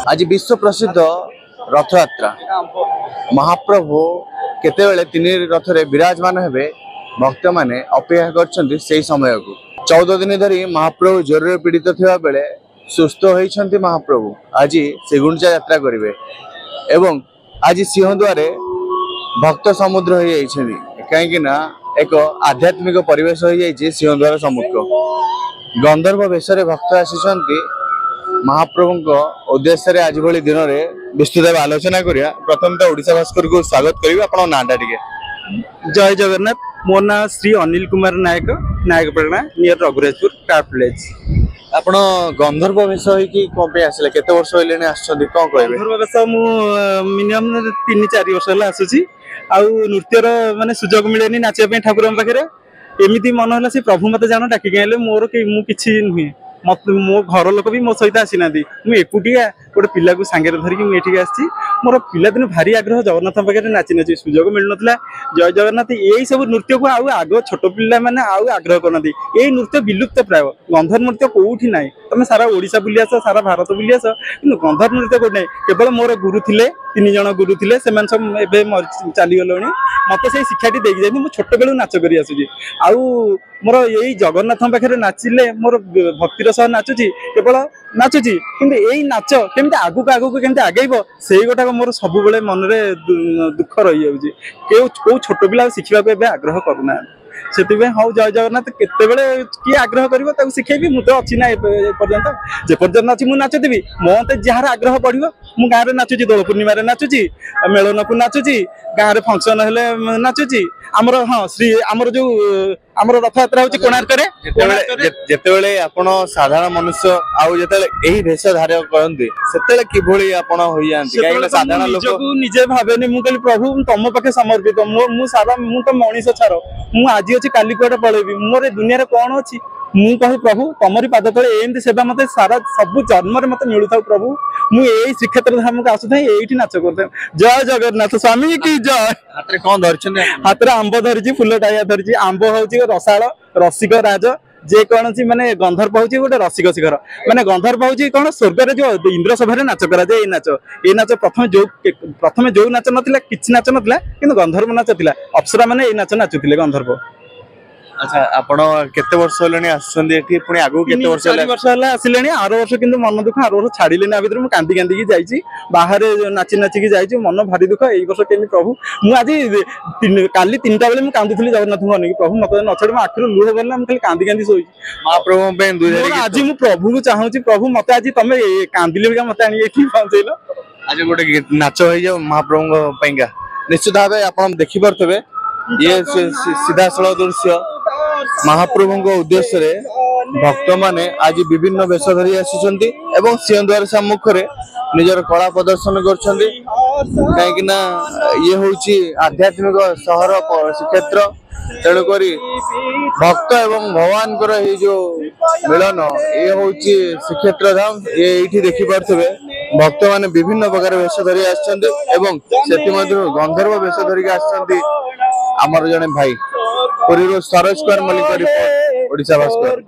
आज विश्व प्रसिद्ध रथ यात्रा महाप्रभु केतेबेले तीन रथ रे विराजमान हेबे भक्त माने अपेक्षा करछन्ती सेही समय को 14 दिन धरी महाप्रभु ज्वर पीड़ित थिबा बेले सुस्थ होइछन्ती महाप्रभु आज श्रीगुंडीचा यात्रा करिवे एवं आज सिंहद्वारे भक्त समुद्र हो जाइछन्ती कहीं ना एक आध्यात्मिक परिवेश हो जाइछि सिंहद्वार सम्मुख गंधर्व वेश भक्त आसीछन्ती महाप्रभु उद्देश्य रे आज भली दिन में विस्तृत आलोचना करिया। प्रथम तो ओडिशा भास्कर को स्वागत करिवे आपन नाटा टिके। जय जगन्नाथ। मोर ना Shri Anil Kumar Nayak नायकपड़ा near Raghurajpur top village. आपण गंधर्व वेश होइकी कोन पे आसले केते वर्ष होइलेने आछथि कोन कहबे? गंधर्व वेश मु मिनिमम 3-4 वर्ष होला आसुची आ नृत्यर माने सुजोग मिलेनी नाचिया पे ठाकुर पाखरे एमिति मन होला से प्रभु मते जानो डाकी गेले मोर के मु किछि नुहे मत मो घर लोक भी मो सहित आसी ना मु एकुटिया गोटे पिला को सांगे धरिकी मुझे आसी मोर पिलादिन भारी आग्रह जगन्नाथ पाखे नाची नाची सुजोग मिल ना जय जगन्नाथ यही सब नृत्य को आग छोट पिला मैंने आग्रह करना यही नृत्य विलुप्त प्राय गंधर्व नृत्य कौटी ना तुम सारा ओडिशा बुली आस सारा भारत बुली आस कि गंधर्व नृत्य कौटी ना केवल मोर गुरु थे 3 जन गुरु थे सब चलीगले मत से शिक्षाटी देकी जाए मुझे छोट बेलू नाच कर मोर यही जगन्नाथ पाखे नाचिले मोर भक्तिर सह नाचुची केवल नाचुची कि यही नाच केमती आगक आगक केमती आगेब से गोटाक मोर सब मन में दुख रही जाऊँगी कौ छोट पिला शिखा आग्रह करूना से हाँ जय जगन्नाथ केतेबेले किए आग्रह कर शिखेबी मुझे अच्छी ना पर्यंत जेपर्यंत अच्छी मुझे नाचुथी मत जार आग्रह बढ़ो मु गाँव में नाचुची दोल पूर्णिम नाचुची मेलन को नाचुची गाँव में फंक्शन हेले नाचुची आमर हाँ श्री आमर जो आमर रथ यात्रा होची कोणार्क रे जेतेबेले आपण साधारण मनुष्य आउ जेतेबेले एही भेष धारण करंती सेतेबेले किभली आपण होई जानती काहे साधारण लोक को निजे भाबेनी मु कहली प्रभु तम पाखे समर्पित मु सारा मु तो मनीष छाड़ मु आज अच्छी काली कुआडे पळेबी मोर दुनिया रे कोन अछि मु कहि प्रभु तमरी पाद तले एमती सेवा मते सारा सब जन्म रे मते मिलुथाउ प्रभु मु एई श्रीक्षेत्र धाम को आसुथाई एठी नाच करथाई। जय जगन्नाथ स्वामी की जय। हाथ रे कोन धरछन? हाथ रे आंब धरिछि फुल टाइया धरिछि आंब होछि रसाळ रसिक राज जे कौन सी माने गंधर्व होची गोटे रसिक शिखर माने गंधर्व होची कौन स्वर्ग रे जो इंद्र सभा रे नाच करा जाय ए नाच प्रथम जो नाच नथिला किछ नाच नथिला किंतु गंधर्व नाच थिला अप्सरा माने ए नाच नाचुथिले गंधर्व। अच्छा आपण केते वर्ष होलनी आछन एठी पुनी आगु केते वर्ष होला? 4 वर्ष होला आसिलेनी आरो वर्ष किंतु मन दुख आरो वर्ष छाडिले ना भीतर मु कांदी कांदी की जाईची बाहर नाची नाची की जाईची मन भारी दुख एई वर्ष केनी प्रभु मु आज काली 3टा बेले मु कांदुथली जगन्नाथ को अनेक प्रभु मते न छड म आखिर लुह बरला म खाली कांदी कांदी सोईची महाप्रभु पे दुई आज मु प्रभु को चाहूची प्रभु मते आज तमे कांदिले बिका मते आनी एठी पहुंचैलो आज गोटे नाच होई जाओ महाप्रभु पैंगा निश्चित भाबे आपण देखि परथबे ये सीधा सड़क दृश्य महाप्रभु उद्देश्य रे भक्त माने आज विभिन्न वेश धरी आसी सिंहद्वार सम्मुख रे निजर कला प्रदर्शन करछन्ती कहीं ना ये होची आध्यात्मिक सहर श्रीक्षेत्र तेणुक भक्त एवं भगवान ये जो मिलन ये होची श्रीक्षेत्र धाम ये देखि पारथबे भक्त माने विभिन्न प्रकार वेश धरी आछन्ती एवं सेति मध्य गंधर्व वेश धरिक आछन्ती आमर जने भाई पुरी सरोज कुमार मल्लिक रिपोर्ट ओडिशा भास्कर।